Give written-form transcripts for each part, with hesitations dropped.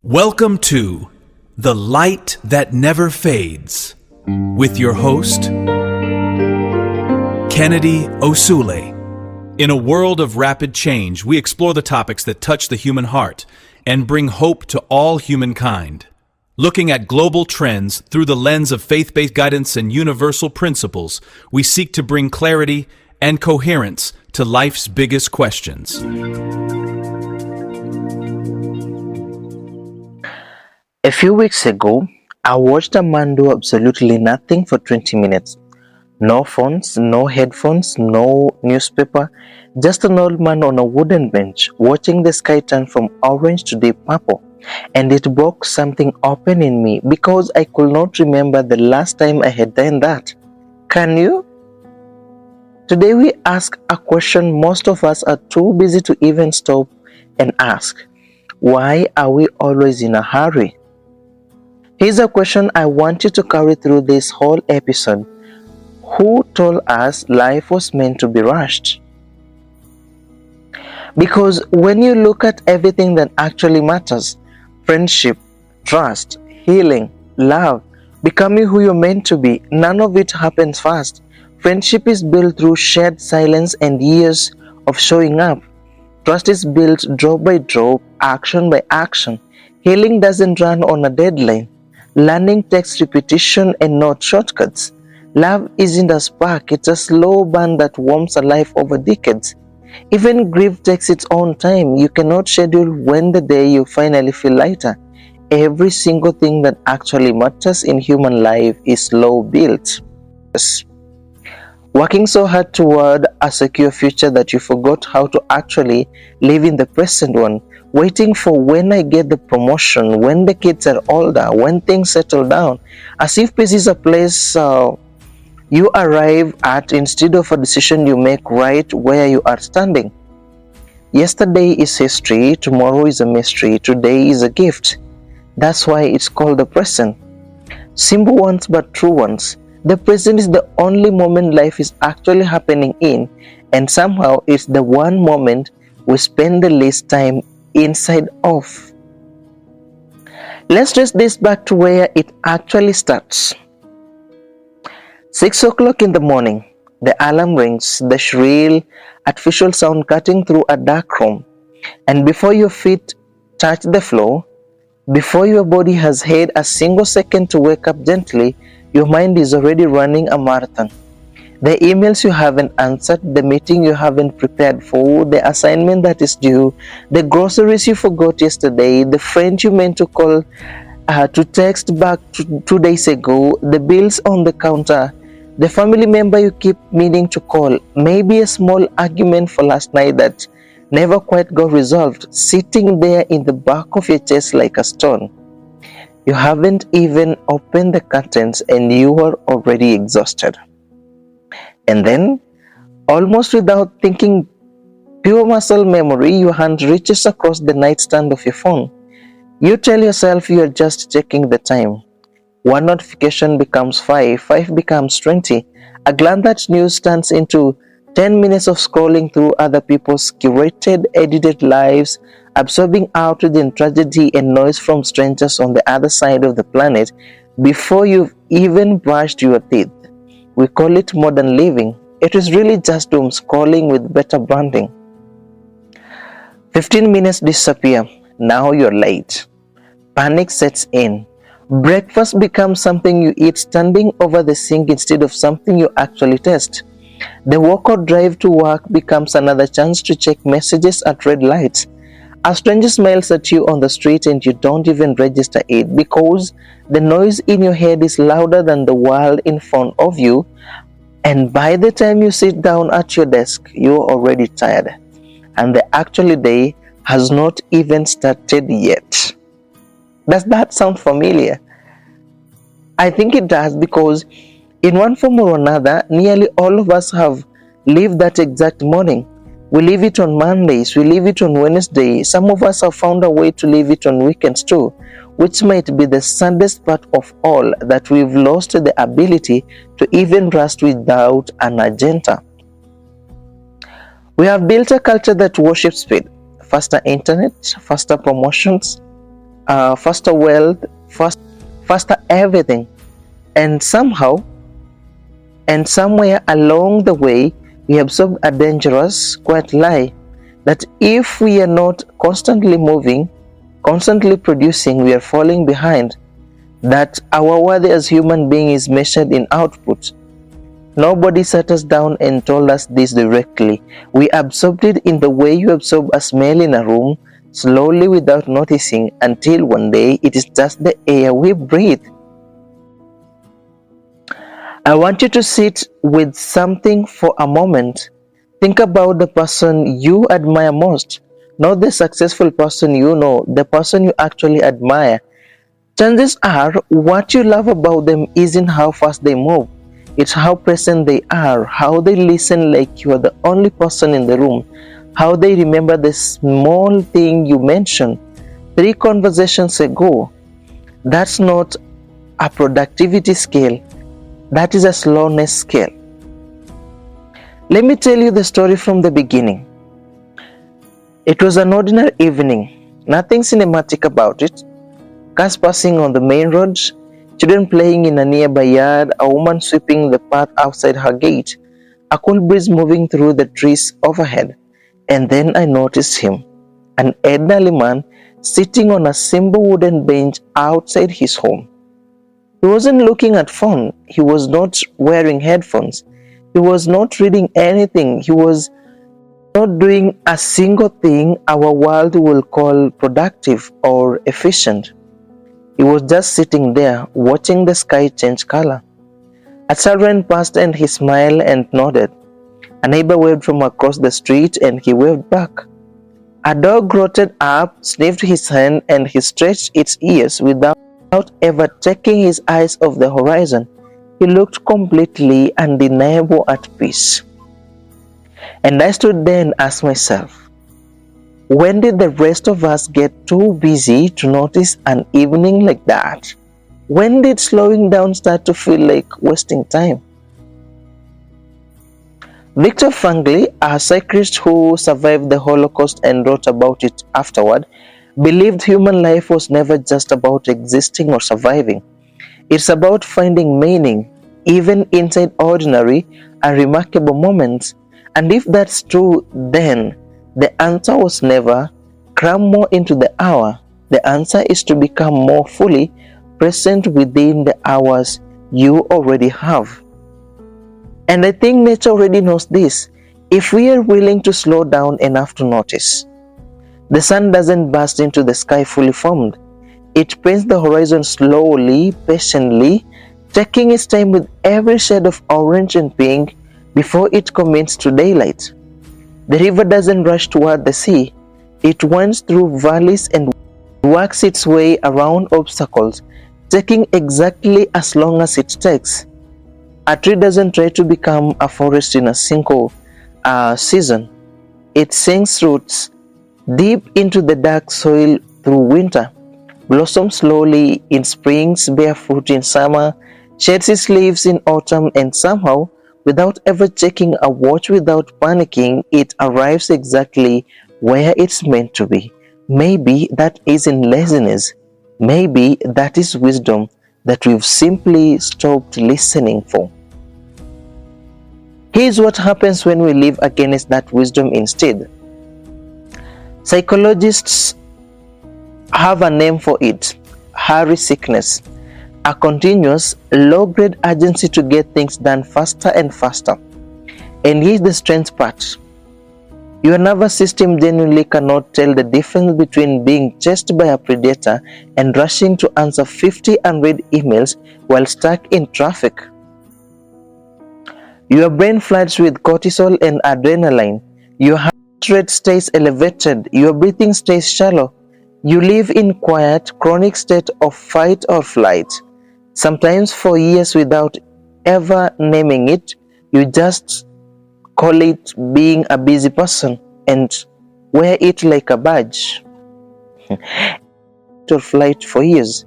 Welcome to The Light That Never Fades with your host, Kennedy Osule. In a world of rapid change, we explore the topics that touch the human heart and bring hope to all humankind. Looking at global trends through the lens of faith-based guidance and universal principles, we seek to bring clarity and coherence to life's biggest questions. A few weeks ago, I watched a man do absolutely nothing for 20 minutes. No phones, no headphones, no newspaper, just an old man on a wooden bench watching the sky turn from orange to deep purple. And it broke something open in me because I could not remember the last time I had done that. Can you? Today we ask a question most of us are too busy to even stop and ask. Why are we always in a hurry? Here's a question I want you to carry through this whole episode. Who told us life was meant to be rushed? Because when you look at everything that actually matters, friendship, trust, healing, love, becoming who you're meant to be, none of it happens fast. Friendship is built through shared silence and years of showing up. Trust is built drop by drop, action by action. Healing doesn't run on a deadline. Learning takes repetition and not shortcuts. Love isn't a spark, it's a slow burn that warms a life over decades. Even grief takes its own time. You cannot schedule when the day you finally feel lighter. Every single thing that actually matters in human life is slow built. Working so hard toward a secure future that you forgot how to actually live in the present one. Waiting for when I get the promotion, when the kids are older, when things settle down, as if peace is a place you arrive at instead of a decision you make right where you are standing. Yesterday is history, tomorrow is a mystery, today is a gift. That's why it's called the present. Simple ones but true ones. The present is the only moment life is actually happening in, and somehow it's the one moment we spend the least time inside of. Let's trace this back to where it actually starts. 6 o'clock in the morning, the alarm rings, the shrill, artificial sound cutting through a dark room. And before your feet touch the floor, before your body has had a single second to wake up gently, your mind is already running a marathon. The emails you haven't answered, the meeting you haven't prepared for, the assignment that is due, the groceries you forgot yesterday, the friend you meant to call to text back 2 days ago, the bills on the counter, the family member you keep meaning to call, maybe a small argument for last night that never quite got resolved, sitting there in the back of your chest like a stone. You haven't even opened the curtains and you are already exhausted. And then, almost without thinking, pure muscle memory, your hand reaches across the nightstand of your phone. You tell yourself you are just checking the time. One notification becomes 5, 5 becomes 20. A glance at news turns into 10 minutes of scrolling through other people's curated, edited lives, absorbing outrage and tragedy and noise from strangers on the other side of the planet before you've even brushed your teeth. We call it modern living. It is really just doom scrolling with better branding. 15 minutes disappear. Now you're late. Panic sets in. Breakfast becomes something you eat standing over the sink instead of something you actually taste. The walk or drive to work becomes another chance to check messages at red lights. A stranger smiles at you on the street and you don't even register it because the noise in your head is louder than the world in front of you, and by the time you sit down at your desk, you're already tired, and the actual day has not even started yet. Does that sound familiar? I think it does because in one form or another, nearly all of us have lived that exact morning. We leave it on Mondays, we leave it on Wednesday. Some of us have found a way to leave it on weekends too, which might be the saddest part of all, that we've lost the ability to even rest without an agenda. We have built a culture that worships speed, faster internet, faster promotions, faster wealth, faster everything. And somehow, and somewhere along the way, we absorb a dangerous, quiet lie that if we are not constantly moving, constantly producing, we are falling behind. That our worth as human beings is measured in output. Nobody sat us down and told us this directly. We absorbed it in the way you absorb a smell in a room, slowly without noticing, until one day it is just the air we breathe. I want you to sit with something for a moment. Think about the person you admire most, not the successful person you know, the person you actually admire. Chances are, what you love about them isn't how fast they move. It's how present they are, how they listen like you are the only person in the room, how they remember the small thing you mentioned 3 conversations ago. That's not a productivity scale, that is a slowness scale. Let me tell you the story from the beginning. It was an ordinary evening, nothing cinematic about it. Cars passing on the main road, children playing in a nearby yard, a woman sweeping the path outside her gate, a cool breeze moving through the trees overhead. And then I noticed him, an elderly man sitting on a simple wooden bench outside his home. He wasn't looking at phone, he was not wearing headphones, he was not reading anything, he was not doing a single thing our world will call productive or efficient. He was just sitting there, watching the sky change color. A child passed and he smiled and nodded. A neighbor waved from across the street and he waved back. A dog rotted up, sniffed his hand, and he stretched its ears without ever taking his eyes off the horizon. He looked completely undeniable at peace. And I stood there and asked myself, when did the rest of us get too busy to notice an evening like that? When did slowing down start to feel like wasting time? Viktor Frankl, a psychiatrist who survived the Holocaust and wrote about it afterward, believed human life was never just about existing or surviving. It's about finding meaning, even inside ordinary and remarkable moments. And if that's true, then the answer was never cram more into the hour. The answer is to become more fully present within the hours you already have. And I think nature already knows this, if we are willing to slow down enough to notice. The sun doesn't burst into the sky fully formed. It paints the horizon slowly, patiently, taking its time with every shade of orange and pink before it commits to daylight. The river doesn't rush toward the sea. It winds through valleys and works its way around obstacles, taking exactly as long as it takes. A tree doesn't try to become a forest in a single season. It sinks roots deep into the dark soil through winter, blossoms slowly in springs, bear fruit in summer, sheds its leaves in autumn, and somehow, without ever checking a watch, without panicking, it arrives exactly where it's meant to be. Maybe that isn't laziness. Maybe that is wisdom that we've simply stopped listening for. Here's what happens when we live against that wisdom instead. Psychologists have a name for it: hurry sickness, a continuous, low-grade urgency to get things done faster and faster. And here's the strange part. Your nervous system genuinely cannot tell the difference between being chased by a predator and rushing to answer 50 unread emails while stuck in traffic. Your brain floods with cortisol and adrenaline. Your heart rate stays elevated. Your breathing stays shallow. You live in quiet, chronic state of fight or flight. Sometimes for years without ever naming it. You just call it being a busy person and wear it like a badge. Or flight for years.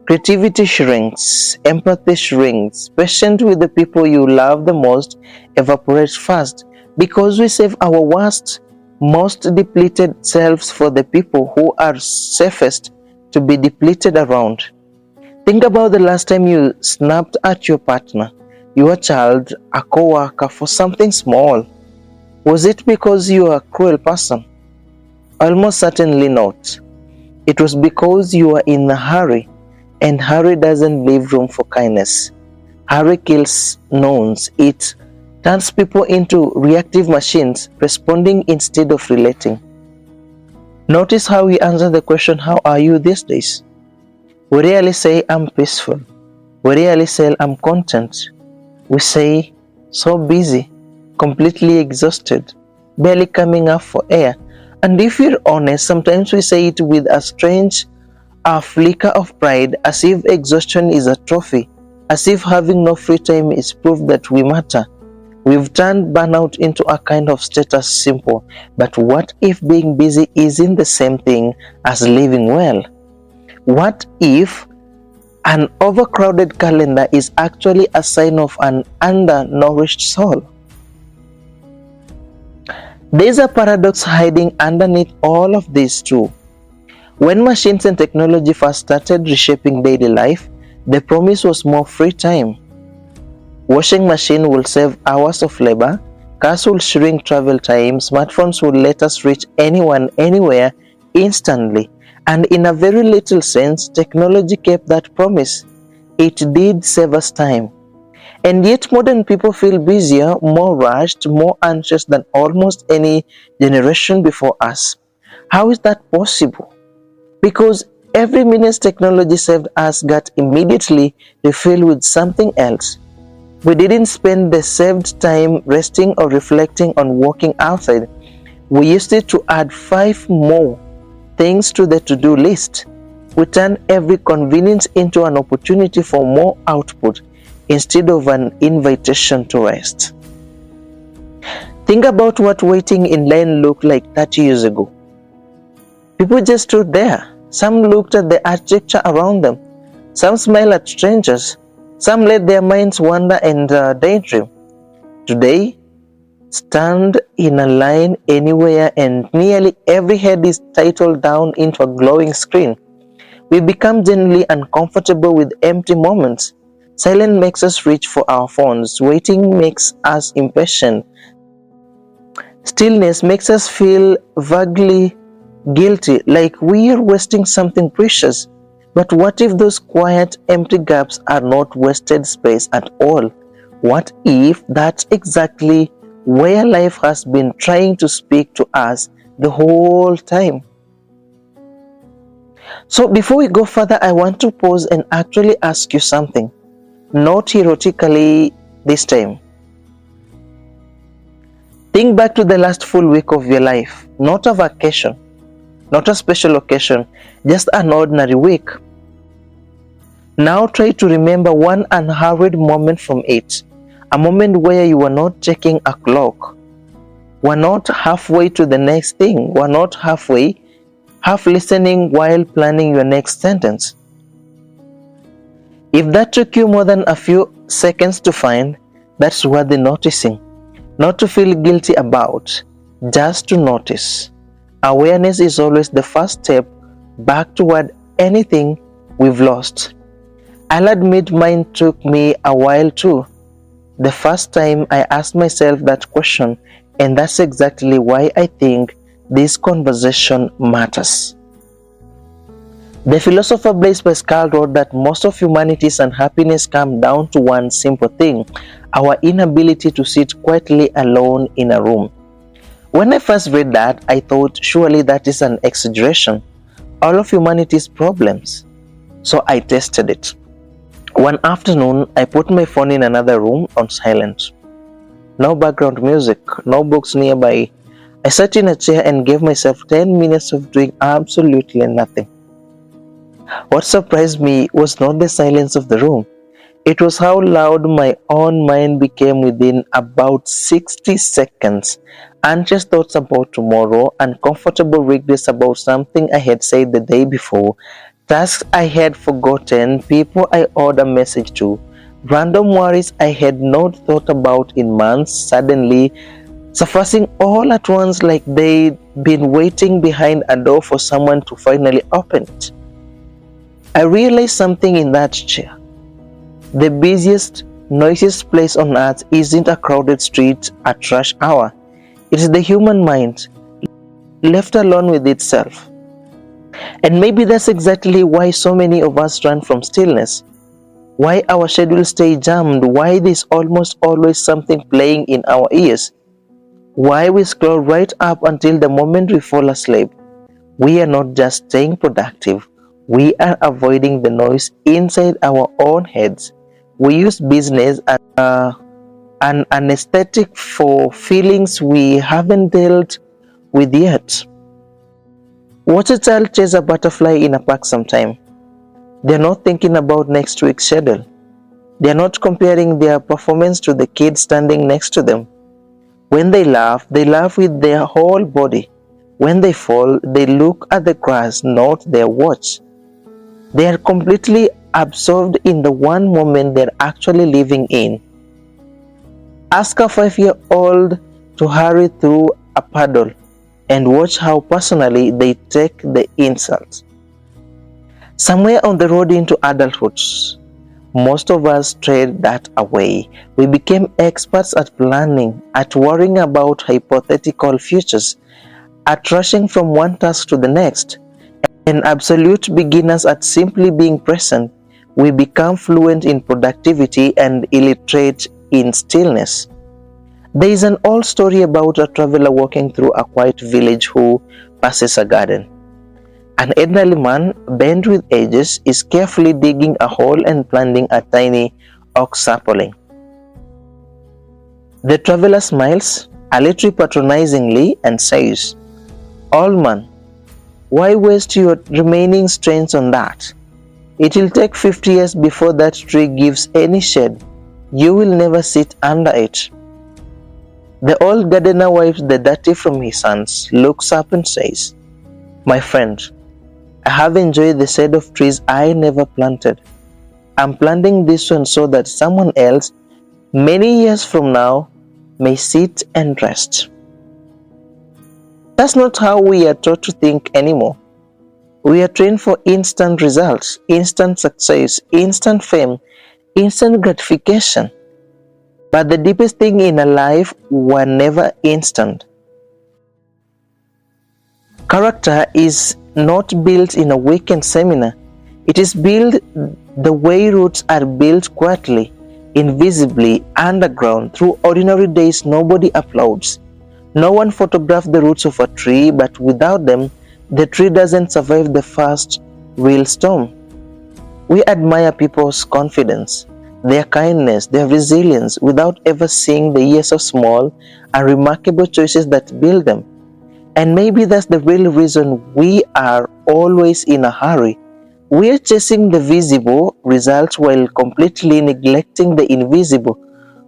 Creativity shrinks, empathy shrinks, patience with the people you love the most evaporates fast because we save our worst, most depleted selves for the people who are safest to be depleted around. Think about the last time you snapped at your partner, your child, a co-worker for something small. Was it because you are a cruel person? Almost certainly not. It was because you were in a hurry, and hurry doesn't leave room for kindness. Hurry kills knowns. It turns people into reactive machines, responding instead of relating. Notice how we answer the question, how are you these days? We rarely say, I'm peaceful. We rarely say, I'm content. We say, so busy, completely exhausted, barely coming up for air. And if we're honest, sometimes we say it with a strange flicker of pride, as if exhaustion is a trophy, as if having no free time is proof that we matter. We've turned burnout into a kind of status symbol. But what if being busy isn't the same thing as living well? What if an overcrowded calendar is actually a sign of an undernourished soul? There's a paradox hiding underneath all of this too. When machines and technology first started reshaping daily life, the promise was more free time. Washing machine will save hours of labor, cars will shrink travel time, smartphones will let us reach anyone, anywhere, instantly. And in a very little sense, technology kept that promise. It did save us time. And yet modern people feel busier, more rushed, more anxious than almost any generation before us. How is that possible? Because every minute's technology saved us got immediately refilled with something else. We didn't spend the saved time resting or reflecting on walking outside. We used it to add 5 more things to the to-do list. We turn every convenience into an opportunity for more output instead of an invitation to rest. Think about what waiting in line looked like 30 years ago. People just stood there. Some looked at the architecture around them. Some smiled at strangers. Some let their minds wander and daydream. Today, stand in a line anywhere and nearly every head is titled down into a glowing screen. We become generally uncomfortable with empty moments. Silence makes us reach for our phones. Waiting makes us impatient. Stillness makes us feel vaguely guilty, like we are wasting something precious. But what if those quiet, empty gaps are not wasted space at all? What if that's exactly where life has been trying to speak to us the whole time? So before we go further, I want to pause and actually ask you something. Not theoretically this time. Think back to the last full week of your life. Not a vacation, not a special occasion, just an ordinary week. Now try to remember one unhurried moment from it. A moment where you were not checking a clock, were not halfway to the next thing, were not half listening while planning your next sentence. If that took you more than a few seconds to find, that's worth the noticing. Not to feel guilty about, just to notice. Awareness is always the first step back toward anything we've lost. I'll admit mine took me a while too. The first time I asked myself that question, and that's exactly why I think this conversation matters. The philosopher Blaise Pascal wrote that most of humanity's unhappiness come down to one simple thing: our inability to sit quietly alone in a room. When I first read that, I thought surely that is an exaggeration. All of humanity's problems. So I tested it. One afternoon, I put my phone in another room on silent. No background music, no books nearby. I sat in a chair and gave myself 10 minutes of doing absolutely nothing. What surprised me was not the silence of the room. It was how loud my own mind became within about 60 seconds. Anxious thoughts about tomorrow, uncomfortable regrets about something I had said the day before, tasks I had forgotten, people I owed a message to, random worries I had not thought about in months, suddenly surfacing all at once like they'd been waiting behind a door for someone to finally open it. I realized something in that chair. The busiest, noisiest place on earth isn't a crowded street at rush hour. It is the human mind, left alone with itself. And maybe that's exactly why so many of us run from stillness. Why our schedules stay jammed, why there's almost always something playing in our ears. Why we scroll right up until the moment we fall asleep. We are not just staying productive, we are avoiding the noise inside our own heads. We use business as an anesthetic for feelings we haven't dealt with yet. Watch a child chase a butterfly in a park sometime. They're not thinking about next week's schedule. They're not comparing their performance to the kid standing next to them. When they laugh with their whole body. When they fall, they look at the grass, not their watch. They are completely absorbed in the one moment they're actually living in. Ask a 5-year-old to hurry through a puddle and watch how personally they take the insult. Somewhere on the road into adulthood, most of us trade that away. We became experts at planning, at worrying about hypothetical futures, at rushing from one task to the next, and absolute beginners at simply being present. We become fluent in productivity and illiterate in stillness. There is an old story about a traveler walking through a quiet village who passes a garden. An elderly man, bent with ages, is carefully digging a hole and planting a tiny oak sapling. The traveler smiles, a little patronizingly, and says, "Old man, why waste your remaining strength on that? It will take 50 years before that tree gives any shade. You will never sit under it." The old gardener wipes the dirt from his hands, looks up and says, "My friend, I have enjoyed the shade of trees I never planted. I'm planting this one so that someone else, many years from now, may sit and rest." That's not how we are taught to think anymore. We are trained for instant results, instant success, instant fame, instant gratification. But the deepest thing in a life were never instant. Character is not built in a weekend seminar. It is built the way roots are built quietly, invisibly, underground, through ordinary days nobody applauds. No one photographed the roots of a tree, but without them, the tree doesn't survive the first real storm. We admire people's confidence, their kindness, their resilience, without ever seeing the years of small and remarkable choices that build them. And maybe that's the real reason we are always in a hurry. We are chasing the visible results while completely neglecting the invisible,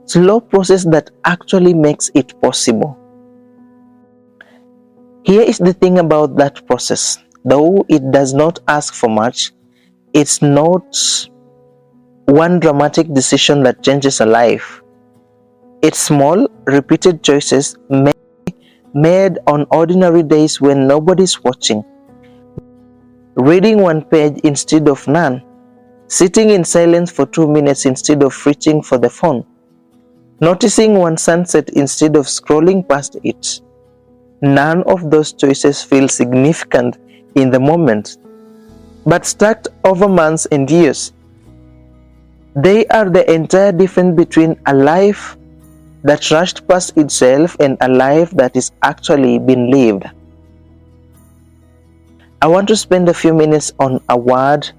slow process that actually makes it possible. Here is the thing about that process. Though it does not ask for much, it's not one dramatic decision that changes a life. It's small, repeated choices made on ordinary days when nobody's watching. Reading one page instead of none. Sitting in silence for 2 minutes instead of reaching for the phone. Noticing one sunset instead of scrolling past it. None of those choices feel significant in the moment, but stacked over months and years, they are the entire difference between a life that rushed past itself and a life that is actually being lived. I want to spend a few minutes on a word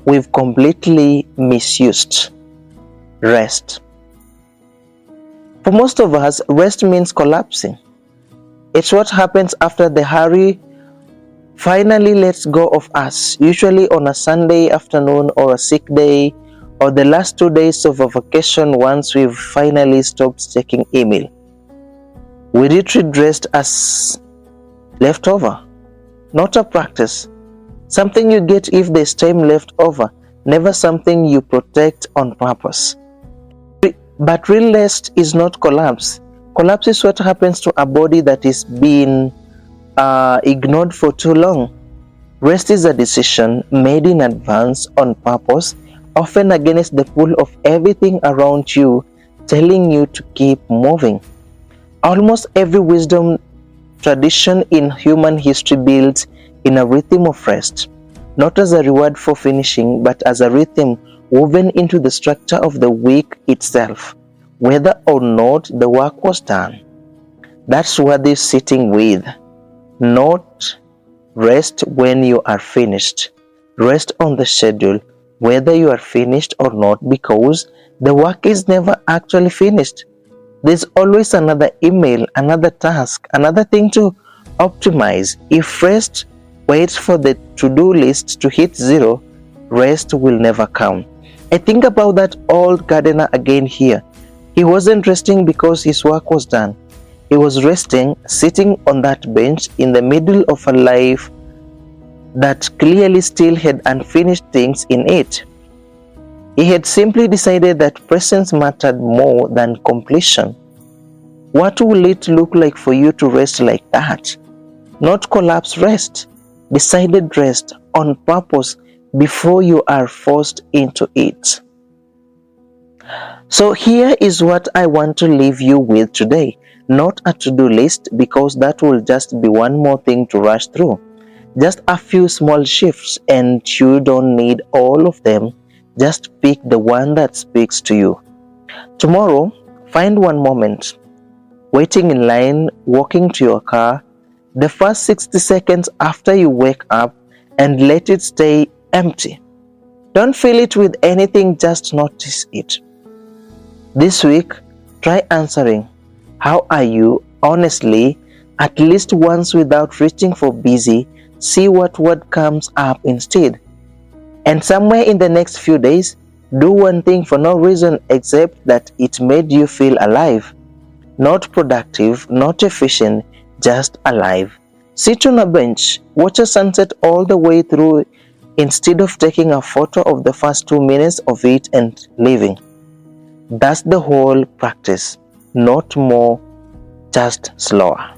we've completely misused: rest. For most of us, rest means collapsing. It's what happens after the hurry finally lets go of us, usually on a Sunday afternoon or a sick day, or the last 2 days of a vacation once we've finally stopped checking email. We retreat rest as leftover, not a practice, something you get if there's time left over, never something you protect on purpose. But real rest is not collapse. Collapse is what happens to a body that is being ignored for too long. Rest is a decision made in advance on purpose, often against the pull of everything around you telling you to keep moving. Almost every wisdom tradition in human history builds in a rhythm of rest, not as a reward for finishing, but as a rhythm woven into the structure of the week itself, whether or not the work was done. That's worth sitting with, not rest when you are finished. Rest on the schedule, whether you are finished or not, because the work is never actually finished. There's always another email, another task, another thing to optimize. If rest waits for the to-do list to hit zero, rest will never come. I think about that old gardener again here. He wasn't resting because his work was done. He was resting, sitting on that bench in the middle of a life that clearly still had unfinished things in it. He had simply decided that presence mattered more than completion. What will it look like for you to rest like that? Not collapse rest, decided rest on purpose before you are forced into it. So here is what I want to leave you with today. Not a to-do list, because that will just be one more thing to rush through. Just a few small shifts, and you don't need all of them. Just pick the one that speaks to you. Tomorrow, find one moment, waiting in line, walking to your car, the first 60 seconds after you wake up, and let it stay empty. Don't fill it with anything, just notice it. This week, try answering, "How are you?" honestly, at least once, without reaching for busy. See what word comes up instead. And somewhere in the next few days, do one thing for no reason except that it made you feel alive. Not productive, not efficient, just alive. Sit on a bench, watch a sunset all the way through instead of taking a photo of the first 2 minutes of it and leaving. That's the whole practice. Not more, just slower.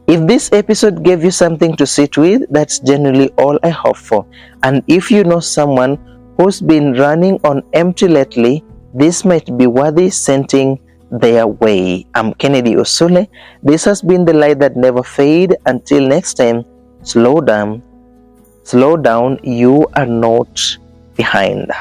If this episode gave you something to sit with, that's generally all I hope for. And if you know someone who's been running on empty lately, this might be worthy sending their way. I'm Kennedy Osule. This has been the light that never fades. Until next time, slow down. You are not behind.